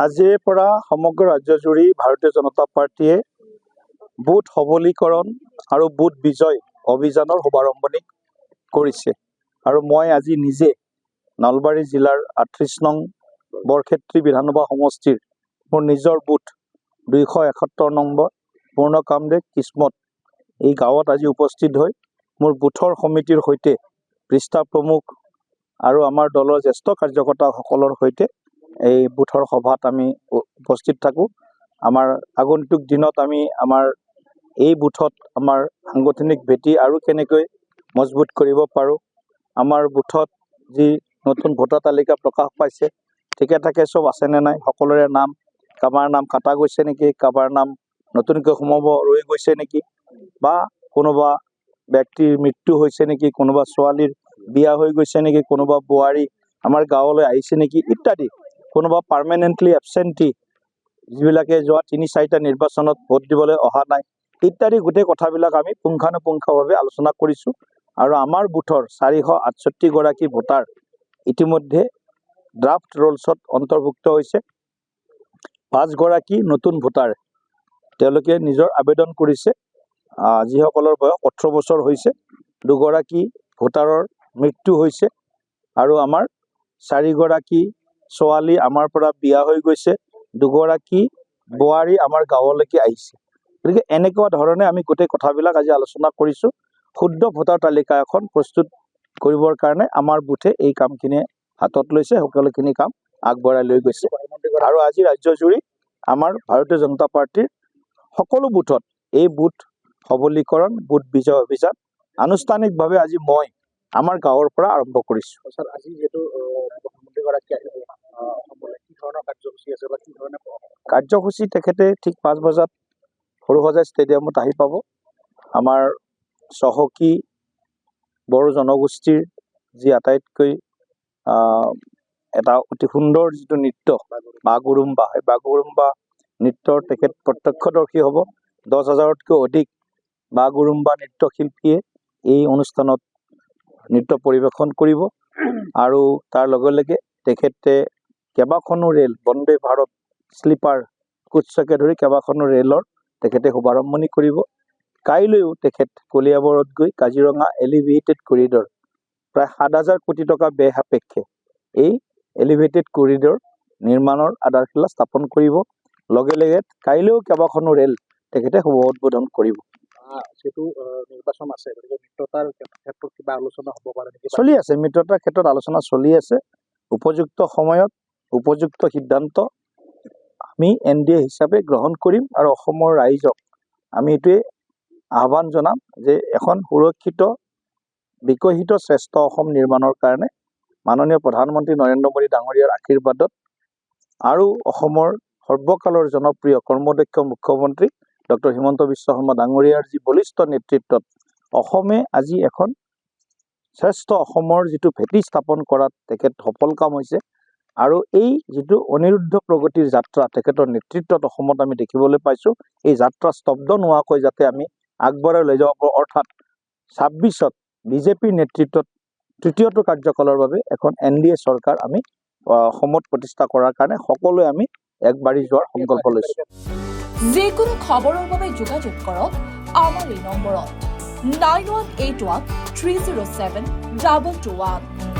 আজিৰ পৰা সমগ্ৰ ৰাজ্যজুৰি ভাৰতীয় জনতা পাৰ্টিয়ে বুথ সবলীকৰণ আৰু বুথ বিজয় অভিযানৰ শুভাৰম্ভণি কৰিছে। আৰু মই আজি নিজে নলবাৰী জিলাৰ ৩৮ নং বৰক্ষেত্ৰী বিধানসভা সমষ্টিৰ মোৰ নিজৰ বুথ ২৭১ নম্বৰ পূৰ্ণ কামদেৱ কিসমত এই গাঁৱত আজি উপস্থিত হৈ মোৰ বুথৰ সমিতিৰ সৈতে পৃষ্ঠা প্ৰমুখ আৰু আমাৰ দলৰ জ্যেষ্ঠ কাৰ্যকৰ্তাসকলৰ সৈতে এই বুথৰ সভাত আমি উপস্থিত থাকোঁ। আমাৰ আগন্তুক দিনত আমি আমাৰ এই বুথত আমাৰ সাংগঠনিক ভেটি আৰু কেনেকৈ মজবুত কৰিব পাৰোঁ, আমাৰ বুথত যি নতুন ভোটাৰ তালিকা প্ৰকাশ পাইছে ঠিকে থাকে চব আছেনে নাই, সকলোৰে নাম কাৰোবাৰ নাম কাটা গৈছে নেকি, কাৰোবাৰ নাম নতুনকৈ সোমাব ৰৈ গৈছে নেকি, বা কোনোবা ব্যক্তিৰ মৃত্যু হৈছে নেকি, কোনোবা ছোৱালীৰ বিয়া হৈ গৈছে নেকি, কোনোবা বোৱাৰী আমাৰ গাঁৱলৈ আহিছে নেকি ইত্যাদি, কোনোবা পাৰ্মানেণ্টলি এবচেণ্টি যিবিলাকে যোৱা ৩-৪টা নিৰ্বাচনত ভোট দিবলৈ অহা নাই ইত্যাদি গোটেই কথাবিলাক আমি পুংখানুপুংখভাৱে আলোচনা কৰিছোঁ। আৰু আমাৰ বুথৰ ৪৬৮ গৰাকী ভোটাৰ ইতিমধ্যে ড্ৰাফ্ট ৰোলছত অন্তৰ্ভুক্ত হৈছে। ৫ গৰাকী নতুন ভোটাৰ তেওঁলোকে নিজৰ আবেদন কৰিছে, যিসকলৰ বয়স ১৮ বছৰ হৈছে। ২ গৰাকী ভোটাৰৰ মৃত্যু হৈছে আৰু আমাৰ ৪ গৰাকী ছোৱালী আমাৰ পৰা বিয়া হৈ গৈছে, ২ গৰাকী বোৱাৰী আমাৰ গাঁৱলৈকে আহিছে। গতিকে এনেকুৱা ধৰণে আমি গোটেই কথাবিলাক আজি আলোচনা কৰিছোঁ। শুদ্ধ ভোটাৰ তালিকা এখন প্ৰস্তুত কৰিবৰ কাৰণে আমাৰ বুথে এই কামখিনি হাতত লৈছে, সকলোখিনি কাম আগবঢ়াই লৈ গৈছে। আৰু আজি ৰাজ্যজুৰি আমাৰ ভাৰতীয় জনতা পাৰ্টিৰ সকলো বুথত এই বুথ সবলীকৰণ বুথ বিজয় অভিযান আনুষ্ঠানিকভাৱে আজি মই আমাৰ গাঁৱৰ পৰা আৰম্ভ কৰিছোঁ। আজি যিহেতু প্ৰধানমন্ত্ৰীগৰাকী আহিব, কি ধৰণৰ কাৰ্যসূচী আছে বা কি ধৰণে কাৰ্যসূচী তেখেতে ঠিক ৫ বজাত সৰুসজাই ষ্টেডিয়ামত আহি পাব। আমাৰ চহকী বড়ো জনগোষ্ঠীৰ যি আটাইতকৈ এটা অতি সুন্দৰ যিটো নৃত্য বাগুৰুম্বা, সেই বাগুৰুম্বা নৃত্যৰ তেখেত প্ৰত্যক্ষদৰ্শী হ'ব। ১০,০০০তকৈ অধিক বাগুৰুম্বা নৃত্যশিল্পীয়ে এই অনুষ্ঠানত নৃত্য পৰিৱেশন কৰিব। আৰু তাৰ লগে লগে তেখেতে কেইবাখনো ৰেল, বন্দে ভাৰত শ্লিপাৰ কোচকে ধৰি কেইবাখনো ৰেলৰ তেখেতে শুভাৰম্ভণি কৰিব। কাইলৈও তেখেত কলিয়াবৰত গৈ কাজিৰঙা এলিভেটেড কৰিডৰ প্ৰায় ৭,০০০ কোটি টকা ব্যয় সাপেক্ষে এই এলিভেটেড কৰিডৰ নিৰ্মাণৰ আধাৰশিলা স্থাপন কৰিব। লগে লগে কাইলৈও কেইবাখনো ৰেল তেখেতে শুভ উদ্বোধন কৰিব। যিহেতু নিৰ্বাচন আছে, গতিকে মিত্ৰতাৰ ক্ষেত্ৰত কিবা আলোচনা হ'ব পাৰে নেকি? চলি আছে, মিত্ৰতাৰ ক্ষেত্ৰত আলোচনা চলি আছে। উপযুক্ত সময়ত উপযুক্ত সিদ্ধান্ত আমি NDA হিচাপে গ্ৰহণ কৰিম আৰু অসমৰ ৰাইজক আমি এইটোৱে আহ্বান জনাম যে এখন সুৰক্ষিত বিকশিত শ্ৰেষ্ঠ অসম নিৰ্মাণৰ কাৰণে মাননীয় প্ৰধানমন্ত্ৰী নৰেন্দ্ৰ মোদী ডাঙৰীয়াৰ আশীৰ্বাদত আৰু অসমৰ সৰ্বকালৰ জনপ্ৰিয় কৰ্মদক্ষ মুখ্যমন্ত্ৰী ডক্টৰ হিমন্ত বিশ্ব শৰ্মা ডাঙৰীয়াৰ যি বলিষ্ঠ নেতৃত্বত অসমে আজি এখন শ্ৰেষ্ঠ অসমৰ যিটো ভেটি স্থাপন কৰাত তেখেত সফল কাম হৈছে। আৰু এই যিটো অনিৰুদ্ধ প্ৰগতিৰ যাত্ৰা তেখেতৰ নেতৃত্বত অসমত আমি দেখিবলৈ পাইছোঁ, এই যাত্ৰা স্তব্ধ নোহোৱাকৈ যাতে আমি আগবঢ়াই লৈ যাব পাৰোঁ, অৰ্থাৎ ২৬ত বিজেপিৰ নেতৃত্বত তৃতীয়টো কাৰ্যকালৰ বাবে এখন NDA চৰকাৰ আমি অসমত প্ৰতিষ্ঠা কৰাৰ কাৰণে সকলোৱে আমি একবাৰি যোৱাৰ সংকল্প লৈছোঁ। যিকোনো খবৰৰ বাবে যোগাযোগ কৰক আমাৰ এই নম্বৰত 9181 307 2221।